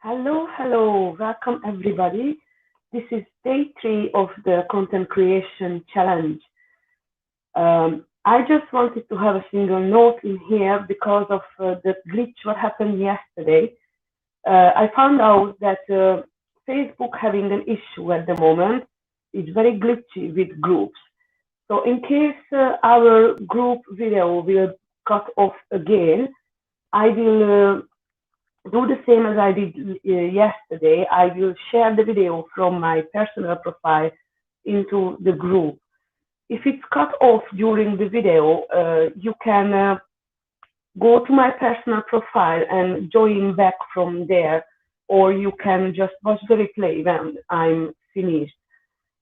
Hello, welcome everybody. This is day 3 of the content creation challenge. I just wanted to have a single note in here because of the glitch what happened yesterday. I found out that Facebook having an issue at the moment is very glitchy with groups. So in case our group video will cut off again, I will do the same as I did yesterday. I will share the video from my personal profile into the group. If it's cut off during the video, you can go to my personal profile and join back from there, or you can just watch the replay when I'm finished.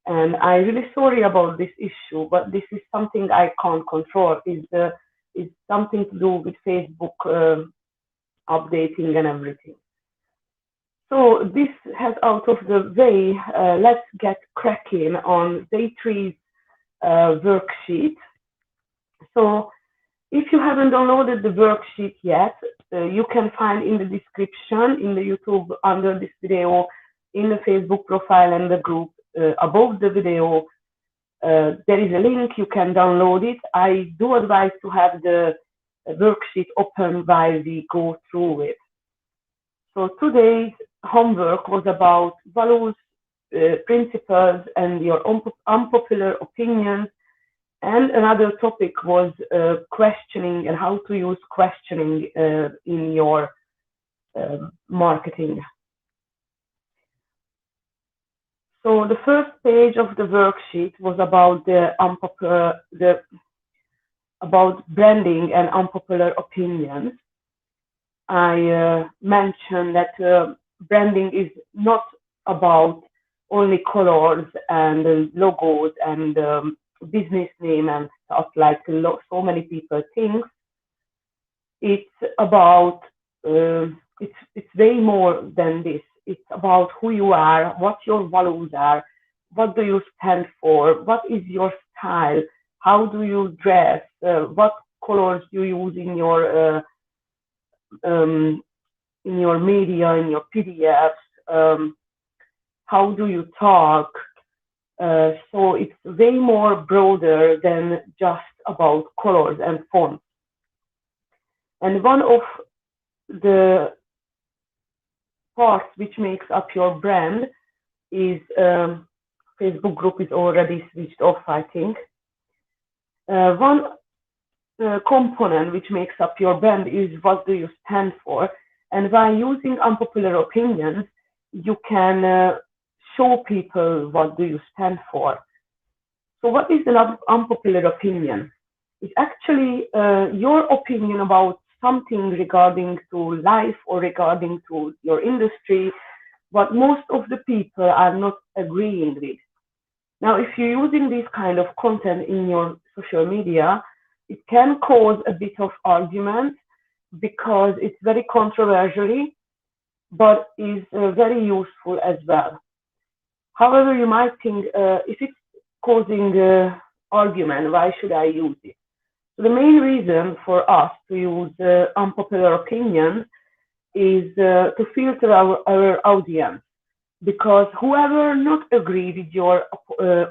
And I'm really sorry about this issue, but this is something I can't control. It's something to do with Facebook updating and everything. So this has out of the way. Let's get cracking on day 3's worksheet. So if you haven't downloaded the worksheet yet, you can find in the description in the YouTube under this video, in the Facebook profile and the group above the video, there is a link. You can download it. I do advise to have the worksheet open while we go through it. So today's homework was about values, principles, and your unpopular opinions. And another topic was questioning and how to use questioning in your marketing. So the first page of the worksheet was about about branding and unpopular opinions. I mentioned that branding is not about only colors and logos and business name and stuff like so many people think. It's about it's way more than this. It's about who you are, what your values are, what do you stand for, what is your style, how do you dress, what colors you use in your media, in your PDFs, how do you talk. So it's way more broader than just about colors and fonts. And one of the parts which makes up your brand is Facebook group is already switched off, I think. One component which makes up your brand is what do you stand for. And by using unpopular opinions, you can show people what do you stand for. So what is an unpopular opinion? It's actually your opinion about something regarding to life or regarding to your industry, what most of the people are not agreeing with. Now, if you're using this kind of content in your social media, it can cause a bit of argument because it's very controversial, but is very useful as well. However, you might think, if it's causing argument, why should I use it? So the main reason for us to use unpopular opinions is to filter our audience, because whoever not agree with your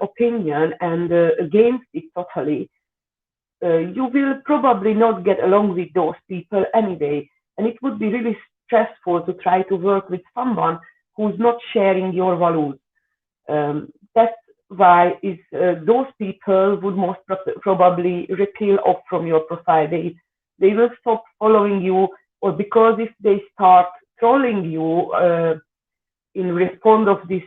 opinion and against it totally, you will probably not get along with those people anyway, and it would be really stressful to try to work with someone who's not sharing your values. That's why those people would most probably repel off from your profile. They will stop following you, or because if they start trolling you in response of this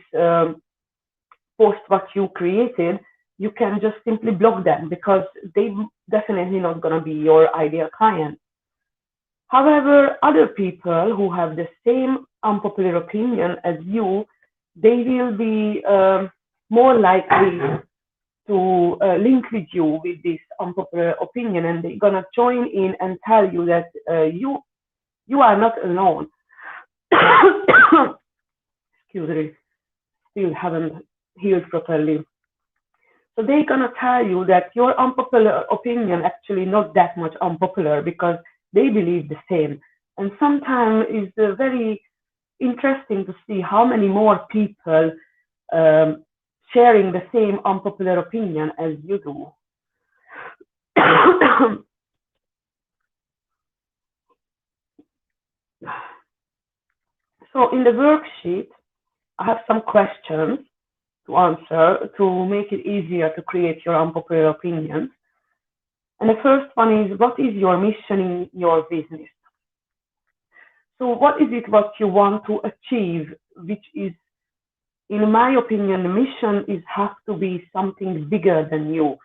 post what you created, you can just simply block them because they definitely not going to be your ideal client. However, other people who have the same unpopular opinion as you, they will be more likely to link with you with this unpopular opinion, and they're gonna join in and tell you that you are not alone. Excuse me, still haven't healed properly. So they're gonna tell you that your unpopular opinion actually not that much unpopular because they believe the same, and sometimes is very interesting to see how many more people um, sharing the same unpopular opinion as you do. So in the worksheet, I have some questions to answer to make it easier to create your unpopular opinions. And the first one is, what is your mission in your business? So what is it what you want to achieve, which is, in my opinion, the mission is has to be something bigger than you.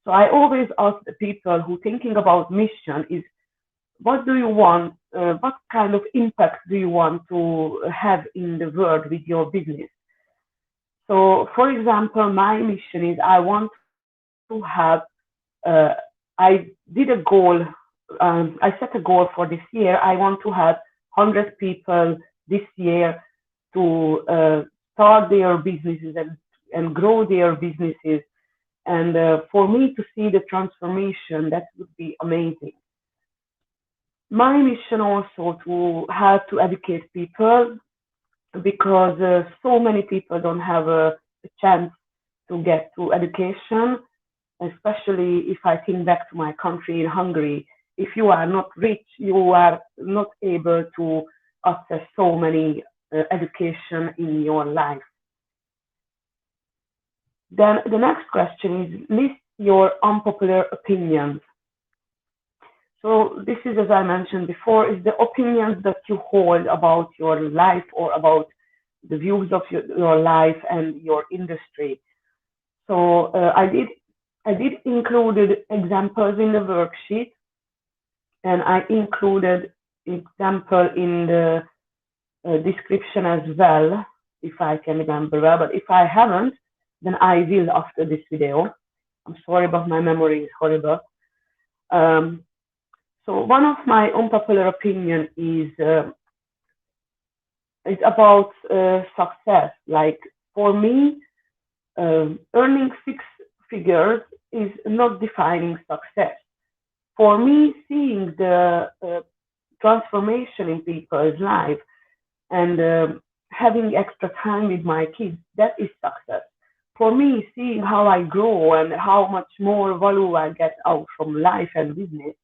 So I always ask the people who thinking about mission is, what do you want, what kind of impact do you want to have in the world with your business? So, for example, my mission is I want to have, I did a goal, I set a goal for this year. I want to have 100 people this year to start their businesses and grow their businesses. And for me to see the transformation, that would be amazing. My mission also to help to educate people because so many people don't have a chance to get to education, especially if I think back to my country in Hungary. If you are not rich, you are not able to access so many education in your life. Then the next question is, list your unpopular opinions. So this is, as I mentioned before, is the opinions that you hold about your life or about the views of your life and your industry. So I did include examples in the worksheet, and I included example in the description as well, if I can remember well. But if I haven't, then I will after this video. I'm sorry, but my memory is horrible. So one of my unpopular opinion is it's about success. Like for me, earning six figures is not defining success. For me, seeing the transformation in people's life and having extra time with my kids, that is success. For me, seeing how I grow and how much more value I get out from life and business,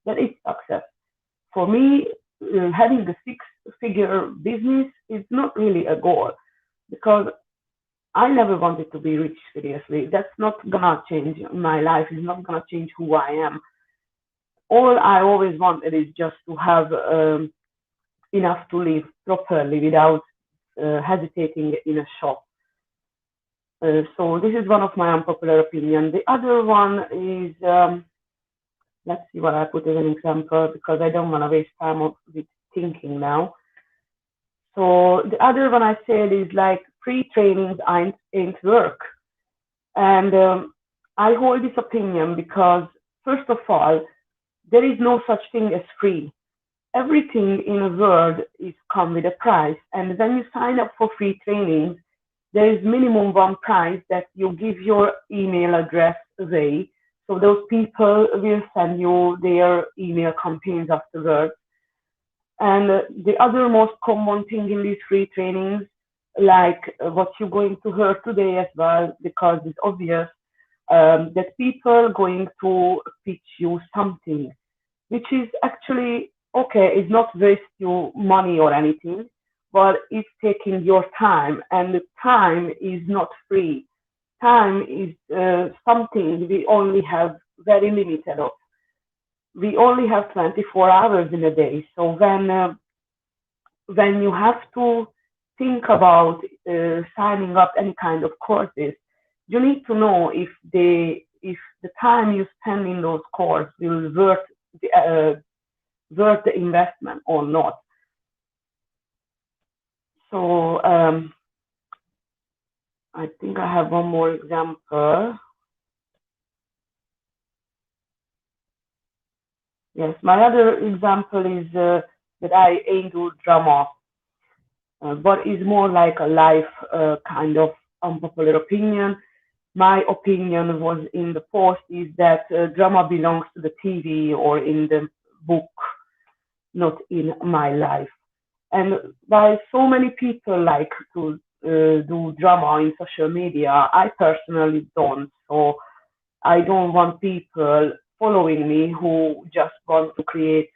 that is success. For me, having a six-figure business is not really a goal because I never wanted to be rich, seriously. That's not gonna change my life. It's not gonna change who I am. All I always wanted is just to have enough to live properly without hesitating in a shop. So this is one of my unpopular opinion. The other one is, let's see what I put as an example because I don't want to waste time with thinking now. So the other one I said is like free trainings ain't work. And I hold this opinion because, first of all, there is no such thing as free. Everything in a world is come with a price. And when you sign up for free trainings, there is minimum one price that you give your email address away. So those people will send you their email campaigns afterwards. And the other most common thing in these free trainings, like what you're going to hear today as well, because it's obvious that people are going to pitch you something, which is actually okay, it's not waste you money or anything, but it's taking your time, and the time is not free. Time is something we only have very limited of. We only have 24 hours in a day. So when you have to think about signing up any kind of courses, you need to know if the time you spend in those courses will worth the investment or not. So I think I have one more example. Yes, my other example is that I ain't do drama, but is more like a life kind of unpopular opinion. My opinion was in the post is that drama belongs to the TV or in the book, not in my life. And while so many people like to do drama in social media, I personally don't. So I don't want people following me who just want to create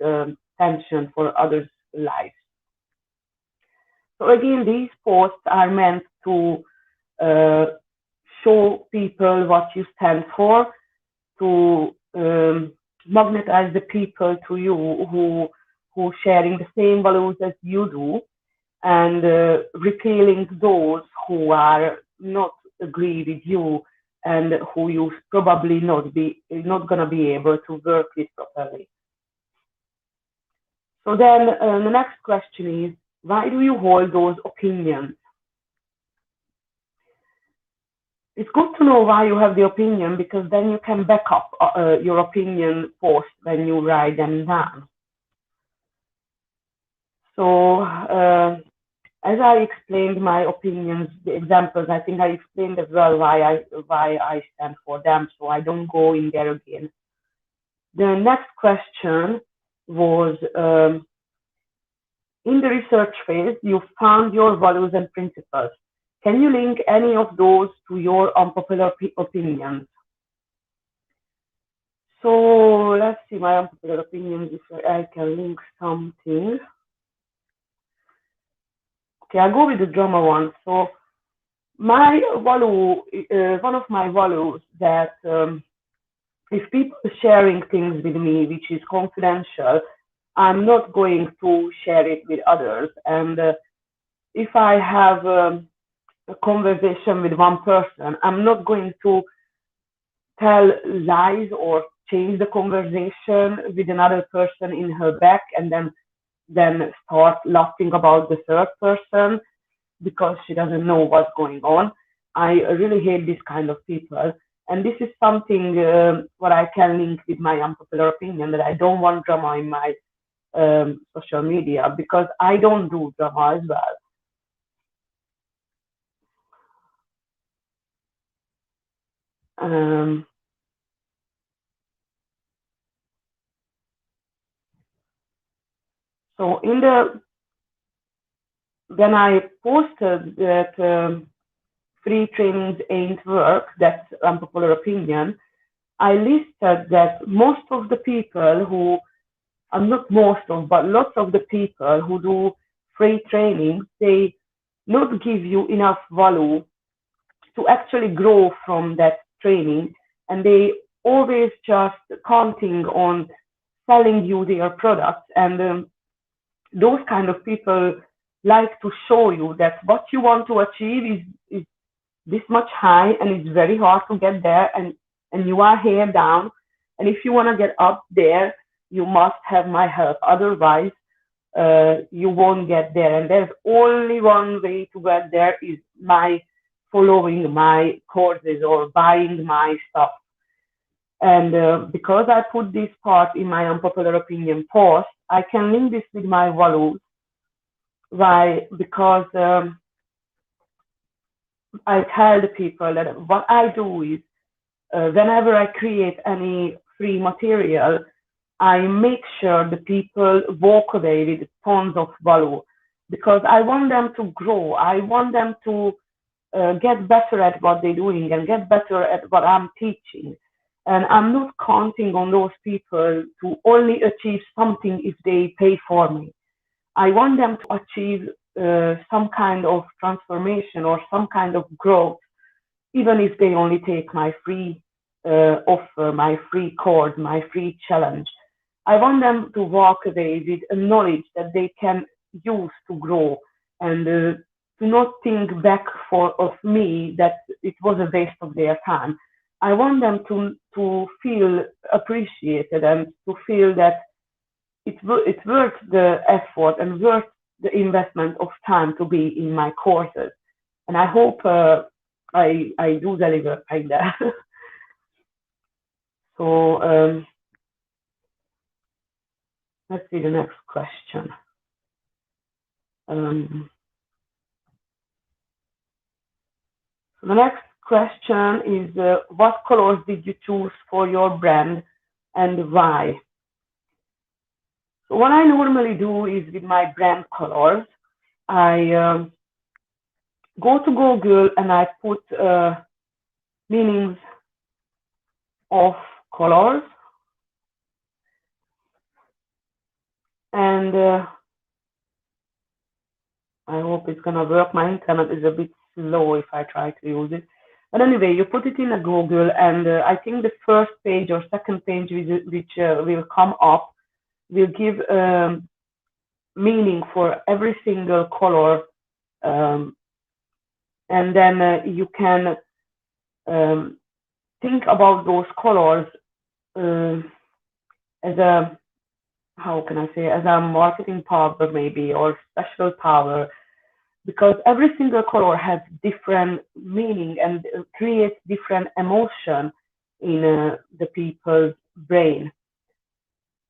tension for others' lives. So again, these posts are meant to uh, show people what you stand for, to magnetize the people to you who sharing the same values as you do, and repelling those who are not agree with you and who you probably not gonna be able to work with properly. So then the next question is, why do you hold those opinions? It's good to know why you have the opinion, because then you can back up your opinion post when you write them down. So as I explained my opinions, the examples, I think I explained as well why I stand for them, so I don't go in there again. The next question was, in the research phase, you found your values and principles. Can you link any of those to your unpopular opinions? So let's see my unpopular opinions if I can link something. Okay, I'll go with the drama one. So my value, one of my values that if people are sharing things with me which is confidential, I'm not going to share it with others. And if I have a conversation with one person, I'm not going to tell lies or change the conversation with another person in her back and then start laughing about the third person because she doesn't know what's going on. I really hate this kind of people. And this is something what I can link with my unpopular opinion, that I don't want drama in my social media, because I don't do drama as well. So when I posted that free trainings ain't work, that's unpopular opinion, I listed that most of the people who, not most of, but lots of the people who do free trainings, they not give you enough value to actually grow from that training, and they always just counting on selling you their products. And those kind of people like to show you that what you want to achieve is this much high and it's very hard to get there, and you are here down, and if you want to get up there you must have my help, otherwise you won't get there, and there's only one way to get there, is my following my courses or buying my stuff. And because I put this part in my unpopular opinion post, I can link this with my values. Why? Because I tell the people that what I do is, whenever I create any free material, I make sure the people walk away with tons of value, because I want them to grow. I want them to get better at what they're doing and get better at what I'm teaching. And I'm not counting on those people to only achieve something if they pay for me. I want them to achieve some kind of transformation or some kind of growth, even if they only take my free offer, my free course, my free challenge. I want them to walk away with a knowledge that they can use to grow, and to not think back of me that it was a waste of their time. I want them to feel appreciated and to feel that it's worth the effort and worth the investment of time to be in my courses. And I hope I do deliver like that. So let's see the next question. So the next question is, what colors did you choose for your brand and why? So what I normally do is with my brand colors, I go to Google and I put meanings of colors, and I hope it's gonna work. My internet is a bit slow if I try to use it. But anyway, you put it in a Google, and I think the first page or second page which will come up will give meaning for every single color, and then you can think about those colors as a, how can I say, as a marketing power maybe, or special power, because every single color has different meaning and creates different emotion in the people's brain.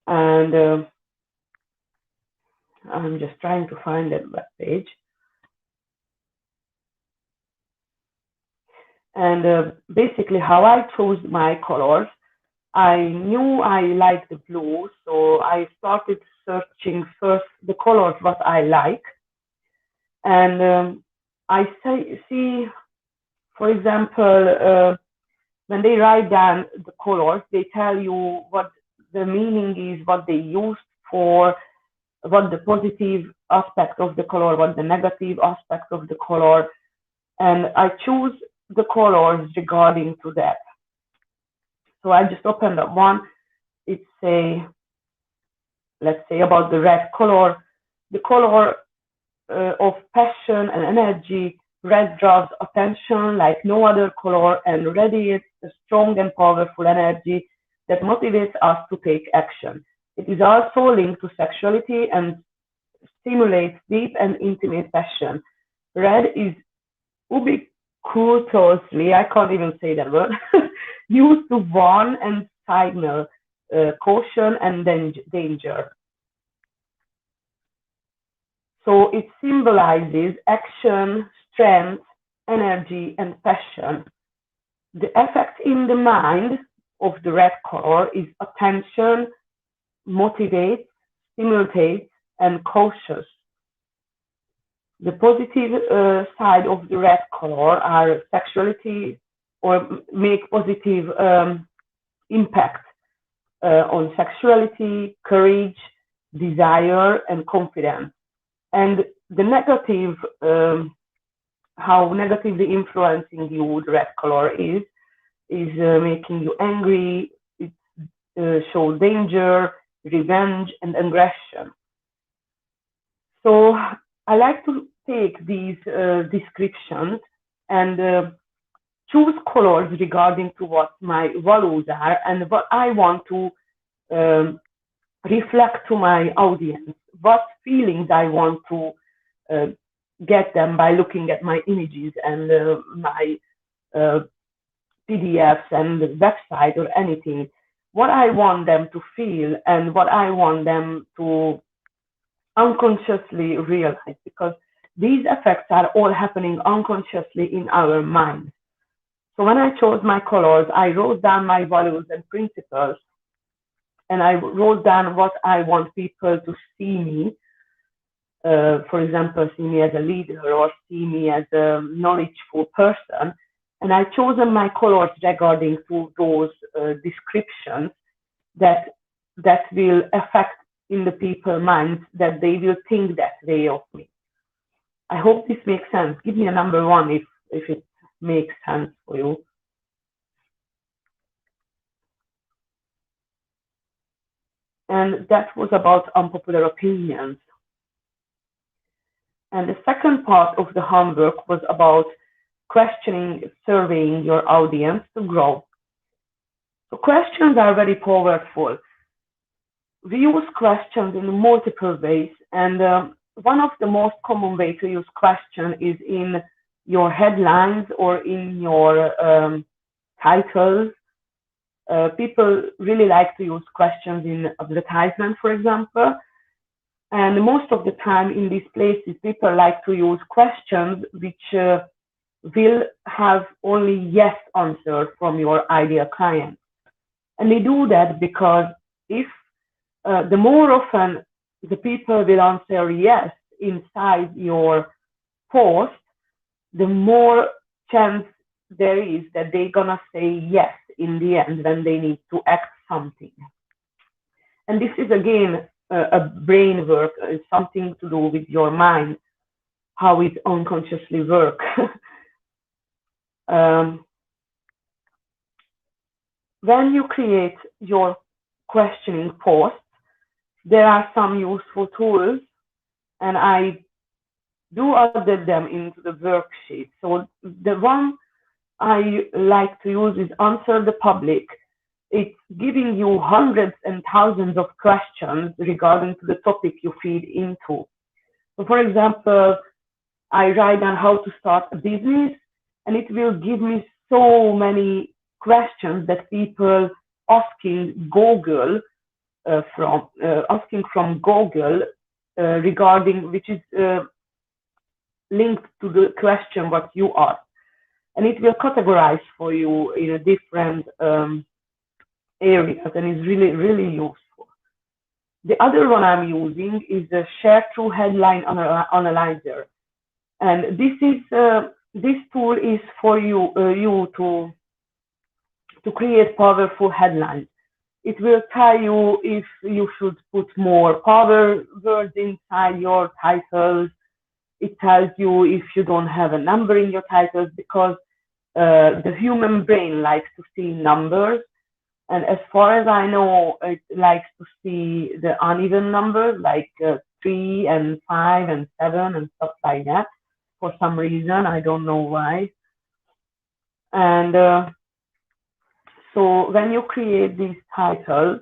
And I'm just trying to find that web page. And basically how I chose my colors, I knew I liked the blue, so I started searching first the colors what I like. And I see, for example, when they write down the colors, they tell you what the meaning is, what they used for, what the positive aspect of the color, what the negative aspect of the color, and I choose the colors regarding to that. So I just opened up one. It's let's say about the red color. The color of passion and energy. Red draws attention like no other color and radiates a strong and powerful energy that motivates us to take action. It is also linked to sexuality and stimulates deep and intimate passion. Red is ubiquitously, I can't even say that word, used to warn and signal caution and danger. So it symbolizes action, strength, energy, and passion. The effect in the mind of the red color is attention, motivates, stimulates, and cautious. The positive side of the red color are sexuality, or make positive impact on sexuality, courage, desire, and confidence. And the negative, how negatively influencing you the red color is making you angry. It shows danger, revenge, and aggression. So I like to take these descriptions and choose colors regarding to what my values are and what I want to reflect to my audience, what feelings I want to get them by looking at my images and my PDFs and website or anything, what I want them to feel and what I want them to unconsciously realize, because these effects are all happening unconsciously in our mind. So when I chose my colors, I wrote down my values and principles, and I wrote down what I want people to see me. For example, see me as a leader or see me as a knowledgeful person. And I chosen my colors regarding to those descriptions that will affect in the people's minds, that they will think that way of me. I hope this makes sense. Give me a number one if it makes sense for you. And that was about unpopular opinions. And the second part of the homework was about questioning, surveying your audience to grow. So questions are very powerful. We use questions in multiple ways, and one of the most common ways to use questions is in your headlines or in your titles. People really like to use questions in advertisement, for example. And most of the time in these places, people like to use questions which will have only yes answer from your ideal client. And they do that because if the more often the people will answer yes inside your post, the more chance there is that they're gonna say yes in the end when they need to act something. And this is again a brain work, something to do with your mind, how it unconsciously works. um, when you create your questioning post, there are some useful tools, and I do add them into the worksheet. So the one I like to use is Answer the Public. It's giving you hundreds and thousands of questions regarding to the topic you feed into. So for example, I write down how to start a business, and it will give me so many questions that people asking Google from Google regarding, which is linked to the question what you asked, and it will categorize for you in a different areas, and it's really really useful. The other one I'm using is the Share Through Headline Analyzer, and this tool is for you to create powerful headlines. It will tell you if you should put more power words inside your titles. It tells you if you don't have a number in your titles, because the human brain likes to see numbers. And as far as I know, it likes to see the uneven numbers, like 3 and 5 and 7 and stuff like that. For some reason, I don't know why. And so when you create these titles,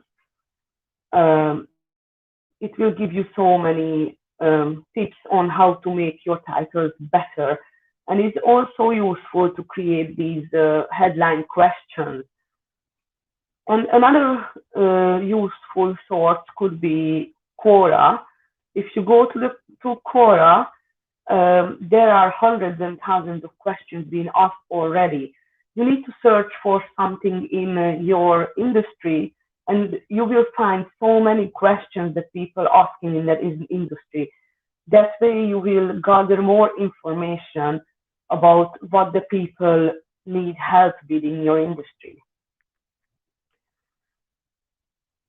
it will give you so many tips on how to make your titles better. And it's also useful to create these headline questions. And another useful source could be Quora. If you go to Quora, there are hundreds and thousands of questions being asked already. You need to search for something in your industry, and you will find so many questions that people are asking in that industry. That way you will gather more information about what the people need help with in your industry.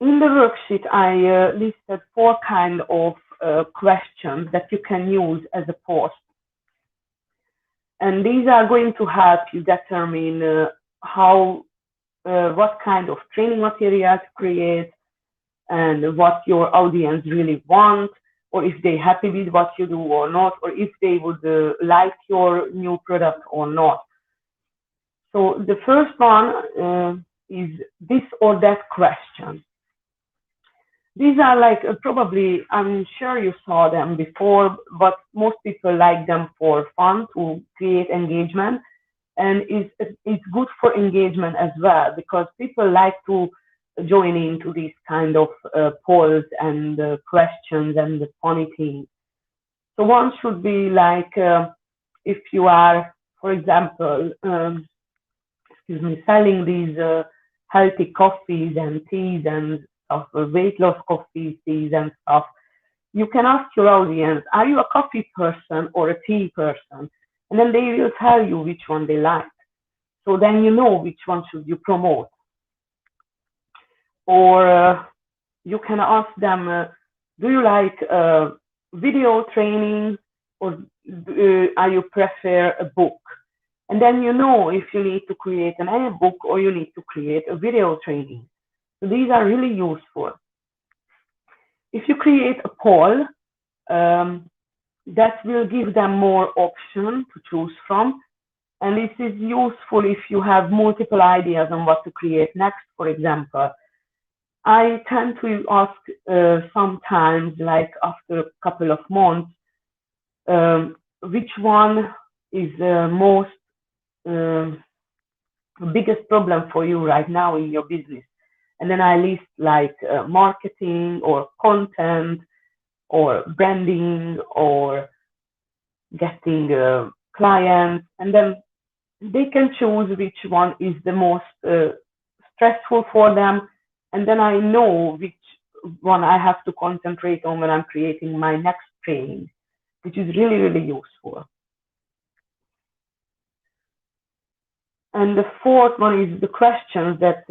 In the worksheet, I listed 4 kinds of questions that you can use as a post. And these are going to help you determine what kind of training material to create, and what your audience really want, or if they're happy with what you do or not, or if they would like your new product or not. So the first one is this or that question. These are like probably, I'm sure you saw them before, but most people like them for fun, to create engagement. And it's good for engagement as well, because people like to join into these kind of polls and questions and the funny things. So one should be like, if you are, for example, selling these healthy coffees and teas and stuff, weight loss coffees, teas and stuff, you can ask your audience, are you a coffee person or a tea person? And then they will tell you which one they like. So then you know which one should you promote. Or you can ask them, do you like video training, or are you prefer a book? And then you know if you need to create an ebook or you need to create a video training. So these are really useful. If you create a poll, that will give them more options to choose from. And this is useful if you have multiple ideas on what to create next. For example, I tend to ask sometimes, like after a couple of months, which one is the most biggest problem for you right now in your business. And then I list like marketing or content or branding or getting clients, and then they can choose which one is the most stressful for them, and then I know one I have to concentrate on when I'm creating my next training, which is really, really useful. And the fourth one is the questions that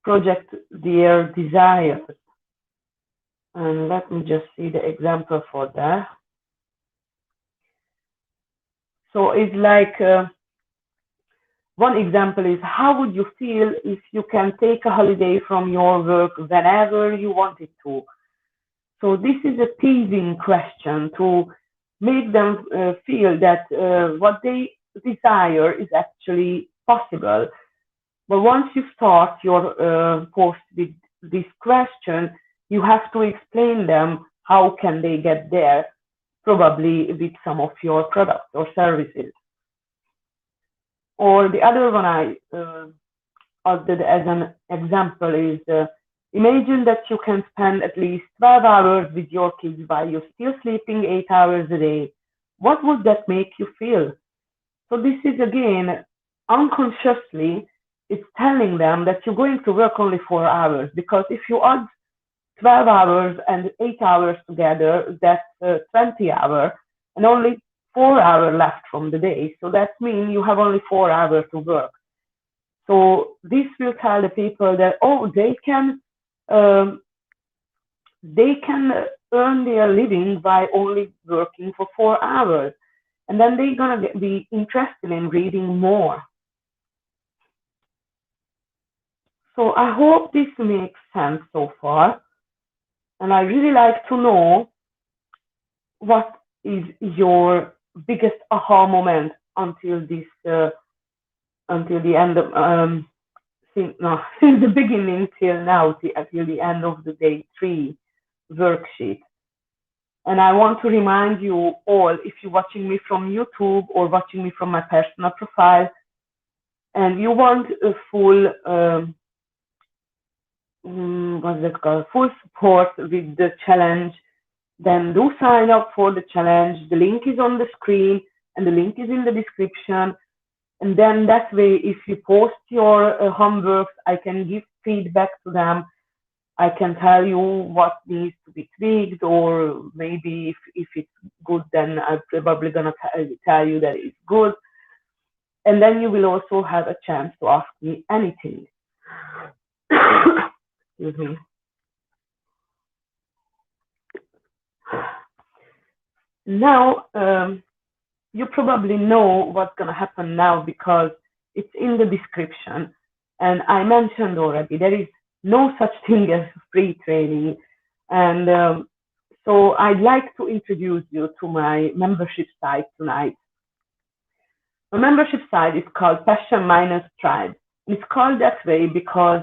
project their desires. And let me just see the example for that. So it's like, one example is, how would you feel if you can take a holiday from your work whenever you wanted to? So this is a teasing question to make them feel that what they desire is actually possible. But once you start your post with this question, you have to explain them how can they get there, probably with some of your products or services. Or the other one I added as an example is, imagine that you can spend at least 12 hours with your kids while you're still sleeping 8 hours a day. What would that make you feel? So this is, again, unconsciously, it's telling them that you're going to work only 4 hours, because if you add 12 hours and 8 hours together, that's 20 hours, and only 4 hours left from the day. So that means you have only 4 hours to work. So this will tell the people that, oh, they can earn their living by only working for 4 hours. And then they're going to be interested in reading more. So I hope this makes sense so far. And I really like to know what is your biggest aha moment until this, until the end of, since the beginning till now, till the end of the day 3 worksheet. And I want to remind you all, if you're watching me from YouTube or watching me from my personal profile, and you want a full, full support with the challenge, then do sign up for the challenge. The link is on the screen and the link is in the description. And then that way, if you post your homeworks, I can give feedback to them. I can tell you what needs to be tweaked, or maybe if it's good, then I'm probably gonna tell you that it's good. And then you will also have a chance to ask me anything. Excuse me. Now, you probably know what's gonna happen now because it's in the description. And I mentioned already, there is no such thing as free training. And so I'd like to introduce you to my membership site tonight. My membership site is called Passion Minus Tribe. It's called that way because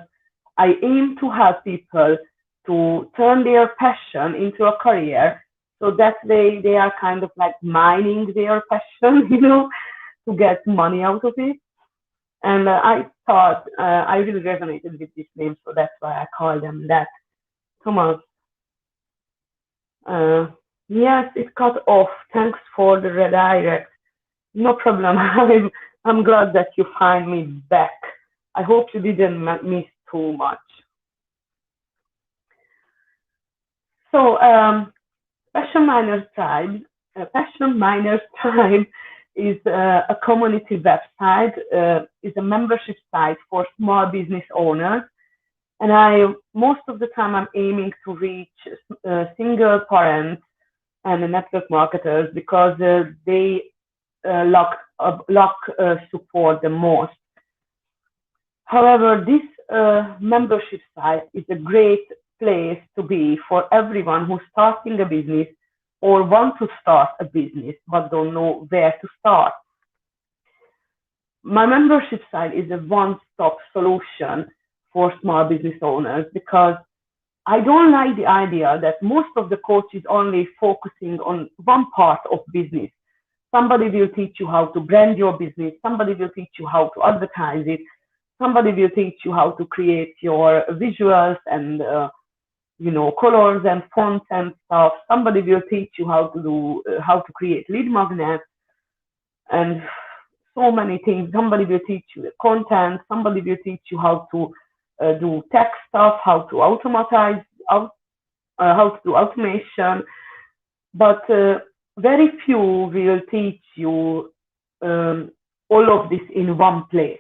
I aim to help people to turn their passion into a career. So that way they are kind of like mining their passion, to get money out of it. And I thought I really resonated with this name, so that's why I call them that. Thomas. Yes, it cut off. Thanks for the redirect. No problem. I'm glad that you find me back. I hope you didn't miss too much. So, Passion Miners Tribe is a community website, is a membership site for small business owners. And most of the time, I'm aiming to reach single parents and network marketers because they lack support the most. However, this membership site is a great place to be for everyone who's starting a business or want to start a business but don't know where to start. My membership site is a one-stop solution for small business owners because I don't like the idea that most of the coaches only focusing on one part of business. Somebody will teach you how to brand your business. Somebody will teach you how to advertise it. Somebody will teach you how to create your visuals and colors and fonts and stuff. Somebody will teach you how to create lead magnets and so many things. Somebody will teach you the content. Somebody will teach you how to do tech stuff, how to how to do automation, but very few will teach you all of this in one place.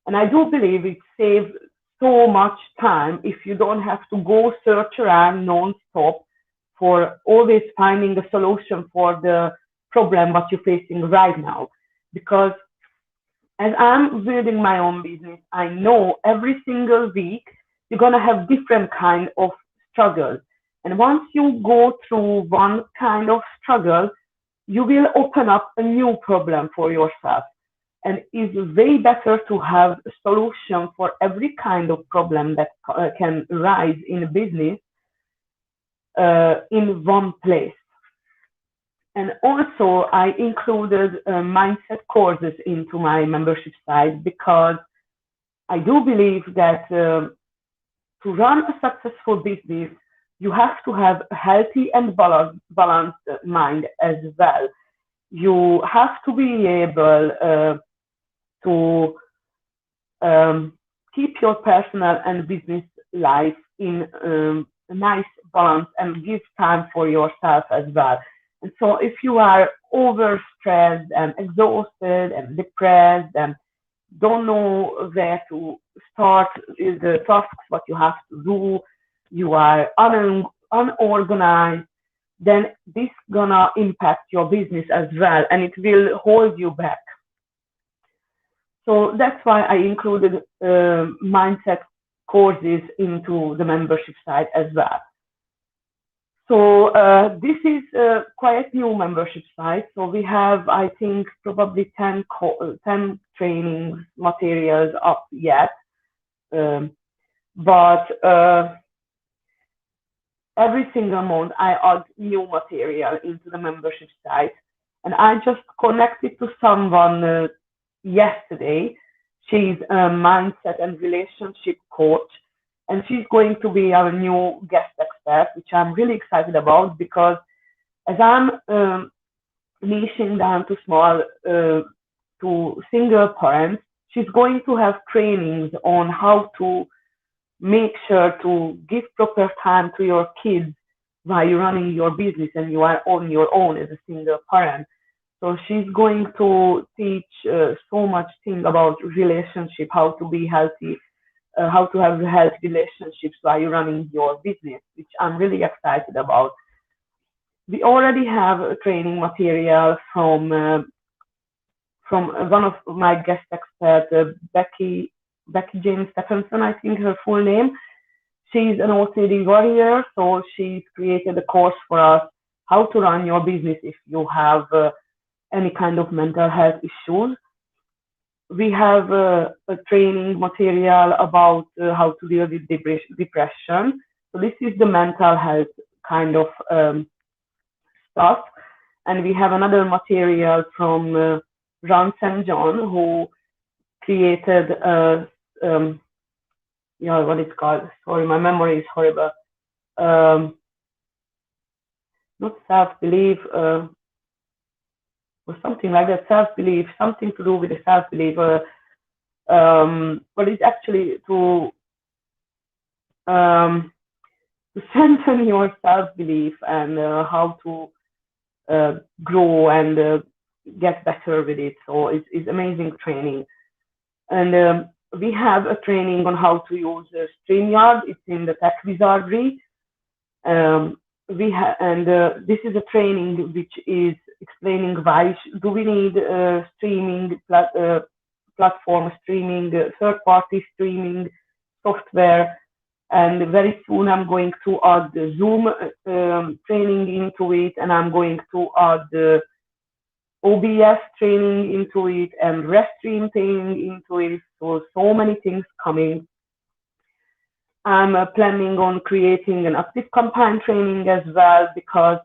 And I do believe it saves so much time if you don't have to go search around non-stop for always finding a solution for the problem what you're facing right now. Because as I'm building my own business, I know every single week you're gonna have different kind of struggles. And once you go through one kind of struggle, you will open up a new problem for yourself. And it's way better to have a solution for every kind of problem that can arise in a business in one place. And also, I included mindset courses into my membership site because I do believe that to run a successful business, you have to have a healthy and balanced mind as well. You have to be able to keep your personal and business life in a nice balance and give time for yourself as well. And so if you are overstressed and exhausted and depressed and don't know where to start the tasks, what you have to do, you are unorganized, then this gonna impact your business as well, and it will hold you back. So that's why I included mindset courses into the membership site as well. So this is quite new membership site. So we have, I think, probably 10 training materials up yet. But every single month I add new material into the membership site. And I just connected to someone yesterday. She's a mindset and relationship coach, and she's going to be our new guest expert, which I'm really excited about because as I'm niching down to small, to single parents, she's going to have trainings on how to make sure to give proper time to your kids while you're running your business and you are on your own as a single parent. So she's going to teach so much thing about relationship, how to be healthy, how to have healthy relationships while you're running your business, which I'm really excited about. We already have a training material from one of my guest experts, Becky Jane Stephenson, I think her full name. She's an OCD warrior, so she's created a course for us how to run your business if you have any kind of mental health issues. We have a training material about how to deal with depression. So this is the mental health kind of stuff. And we have another material from Ron St. John, who created what it's called. Sorry, my memory is horrible. Not self-belief, or something like that. Self-belief, something to do with the self-belief. But it's actually to strengthen your self-belief and how to grow and get better with it. So it's amazing training. And we have a training on how to use StreamYard. It's in the Tech Wizardry. This is a training which is explaining why do we need streaming platform, streaming third-party streaming software. And very soon I'm going to add the Zoom training into it, and I'm going to add the OBS training into it and Restream training into it. So many things coming. I'm planning on creating an active campaign training as well, because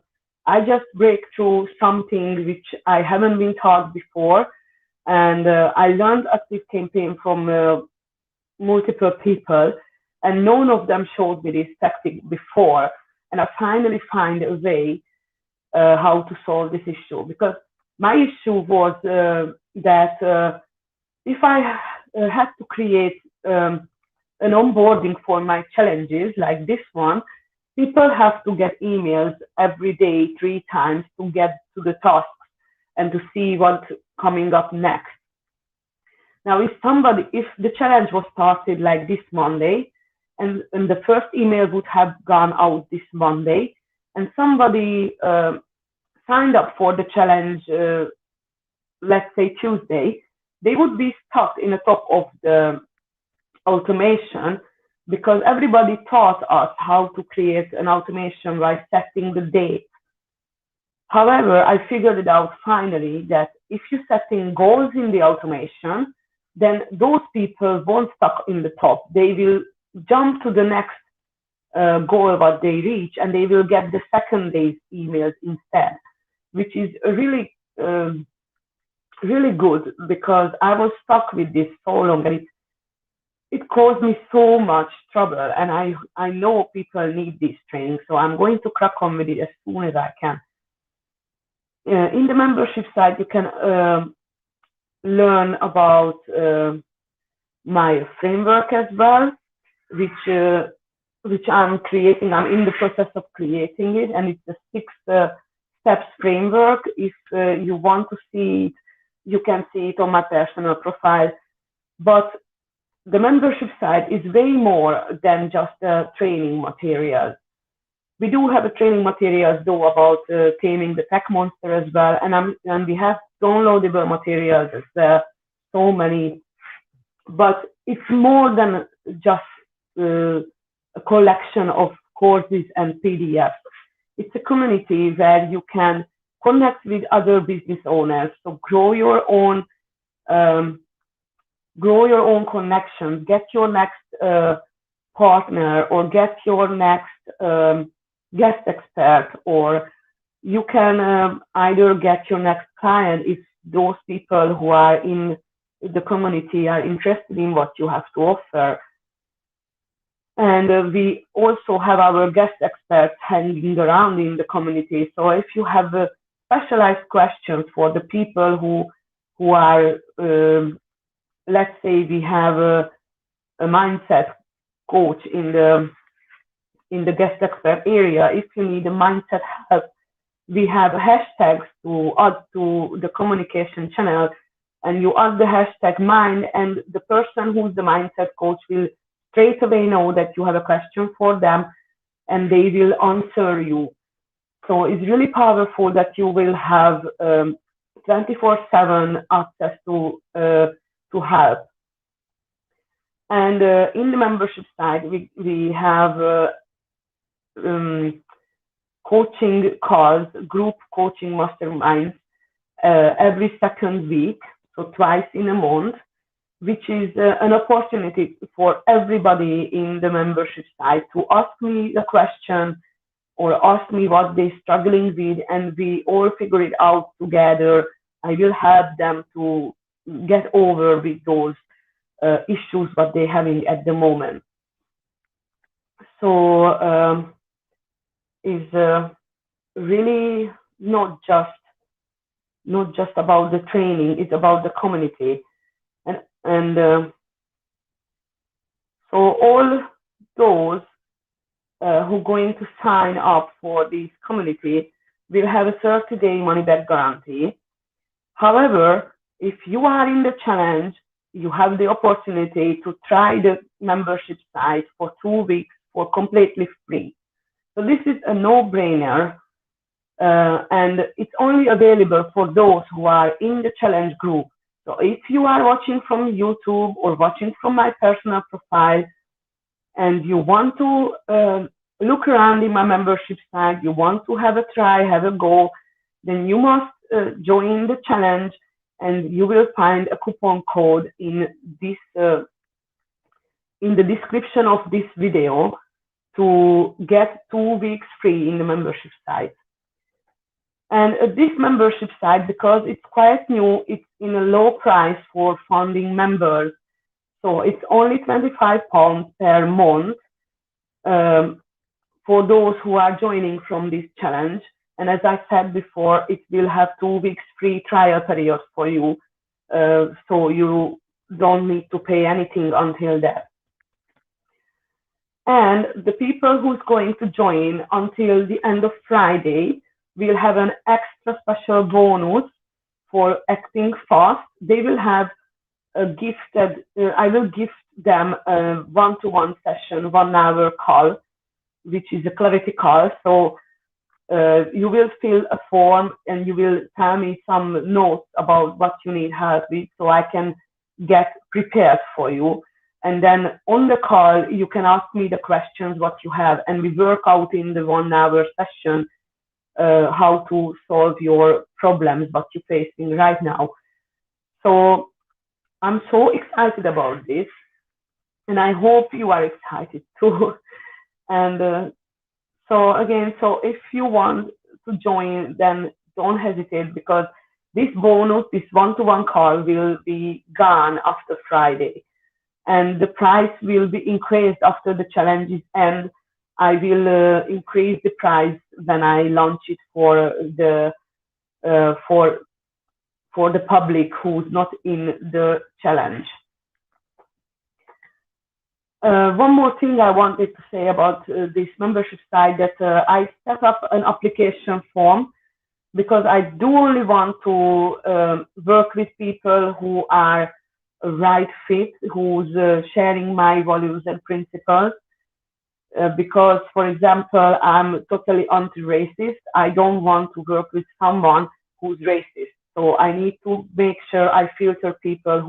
I just break through something which I haven't been taught before. And I learned active campaign from multiple people, and none of them showed me this tactic before. And I finally find a way how to solve this issue, because my issue was that if I had to create an onboarding for my challenges like this one, people have to get emails every day, 3 times, to get to the tasks and to see what's coming up next. Now, if the challenge was started like this Monday, and the first email would have gone out this Monday, and somebody signed up for the challenge, let's say Tuesday, they would be stuck in the top of the automation, because everybody taught us how to create an automation by setting the date. However, I figured it out finally that if you're setting goals in the automation, then those people won't stuck in the top. They will jump to the next goal what they reach, and they will get the second day's emails instead, which is really really good, because I was stuck with this so long, and it caused me so much trouble, and I know people need this training, so I'm going to crack on with it as soon as I can. In the membership side, you can learn about my framework as well, which I'm creating. I'm in the process of creating it, and it's a 6-steps framework. If you want to see it, you can see it on my personal profile. But the membership side is way more than just training materials. We do have a training materials though about taming the tech monster as well, and we have downloadable materials as well, so many. But it's more than just a collection of courses and PDFs. It's a community where you can connect with other business owners, so grow your own connections, get your next partner, or get your next guest expert, or you can either get your next client if those people who are in the community are interested in what you have to offer. And we also have our guest experts hanging around in the community. So if you have specialized questions for the people who are, let's say we have a mindset coach in the guest expert area. If you need a mindset help, we have hashtags to add to the communication channel, and you add the hashtag mind, and the person who's the mindset coach will straight away know that you have a question for them, and they will answer you. So it's really powerful that you will have 24/7 access to help. And in the membership side, we have coaching calls, group coaching masterminds every second week, so twice in a month, which is an opportunity for everybody in the membership side to ask me a question or ask me what they're struggling with, and we all figure it out together. I will help them to get over with those issues what they're having at the moment. So is really not just about the training, it's about the community. And so all those who are going to sign up for this community will have a 30-day money-back guarantee. However, if you are in the challenge, you have the opportunity to try the membership site for 2 weeks for completely free. So this is a no-brainer, and it's only available for those who are in the challenge group. So if you are watching from YouTube or watching from my personal profile, and you want to look around in my membership site, you want to have a try, have a go, then you must join the challenge, and you will find a coupon code in this in the description of this video to get 2 weeks free in the membership site. And this membership site, because it's quite new, it's in a low price for founding members. So it's only £25 per month for those who are joining from this challenge. And as I said before, it will have 2 weeks free trial period for you. So you don't need to pay anything until that. And the people who's going to join until the end of Friday will have an extra special bonus for acting fast. They will have a gifted, I will gift them a one-to-one session, 1 hour call, which is a clarity call. So you will fill a form and you will tell me some notes about what you need help with so I can get prepared for you. And then on the call, you can ask me the questions what you have, and we work out in the 1 hour session how to solve your problems, what you're facing right now. So I'm so excited about this, and I hope you are excited too. And so again, so if you want to join, then don't hesitate, because this bonus, this one-to-one call will be gone after Friday. And the price will be increased after the challenges end. I will increase the price when I launch it for the public who's not in the challenge. One more thing I wanted to say about this membership site, that I set up an application form because I do only want to work with people who are a right fit, who's sharing my values and principles. Because, for example, I'm totally anti-racist. I don't want to work with someone who's racist. So I need to make sure I filter people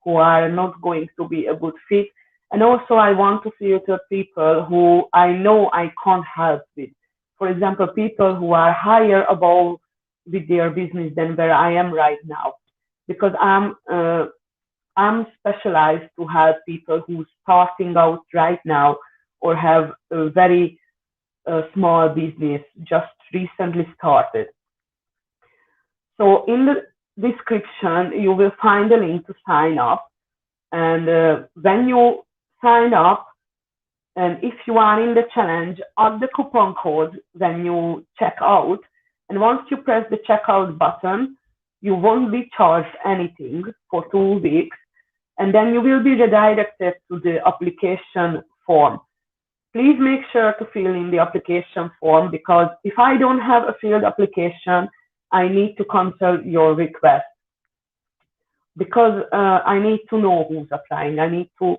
who are not going to be a good fit. And also I want to filter people who I know I can't help with. For example, people who are higher above with their business than where I am right now. Because I'm specialized to help people who are starting out right now or have a very small business just recently started. So in the description, you will find a link to sign up. And when you sign up, and if you are in the challenge, add the coupon code when you check out. And once you press the checkout button, you won't be charged anything for 2 weeks. And then you will be redirected to the application form. Please make sure to fill in the application form, because if I don't have a filled application, I need to cancel your request. Because I need to know who's applying. I need to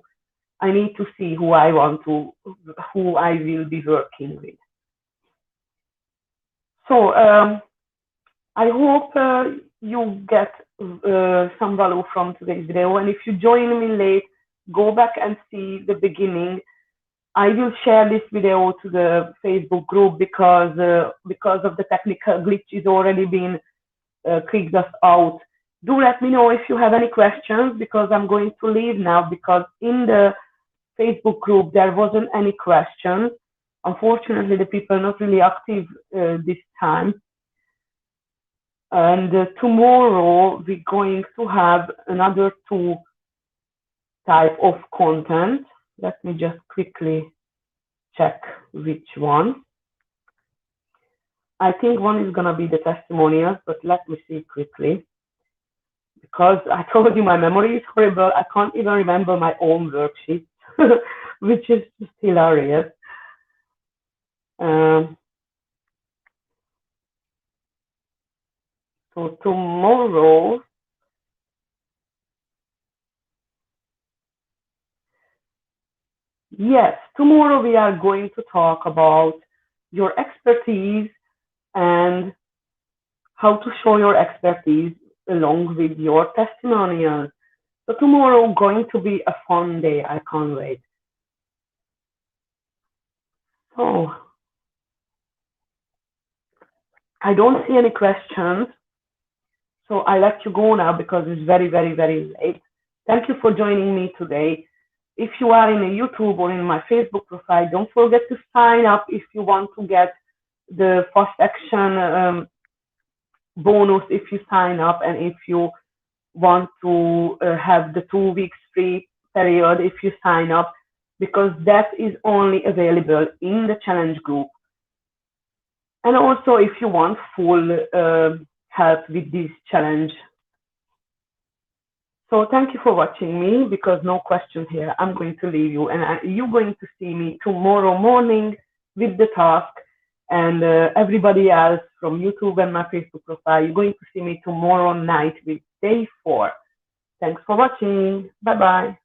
see who I will be working with. So I hope you get some value from today's video. And if you join me late, go back and see the beginning. I will share this video to the Facebook group because of the technical glitches already been kicked us out. Do let me know if you have any questions, because I'm going to leave now, because in the Facebook group there wasn't any questions. Unfortunately, the people are not really active this time. And tomorrow we're going to have another 2 type of content. Let me just quickly check which one. I think one is going to be the testimonials, but let me see quickly. Because I told you my memory is horrible. I can't even remember my own worksheet, which is just hilarious. So tomorrow, yes, tomorrow we are going to talk about your expertise and how to show your expertise along with your testimonials. So tomorrow going to be a fun day. I can't wait. So I don't see any questions. So I let you go now because it's very, very, very late. Thank you for joining me today. If you are in a YouTube or in my Facebook profile, don't forget to sign up if you want to get the fast action bonus if you sign up, and if you want to have the 2 weeks free period if you sign up, because that is only available in the challenge group. And also if you want full help with this challenge. So thank you for watching me, because no questions here. I'm going to leave you, and you're going to see me tomorrow morning with the task, and everybody else from YouTube and my Facebook profile, you're going to see me tomorrow night with day 4. Thanks for watching. Bye bye.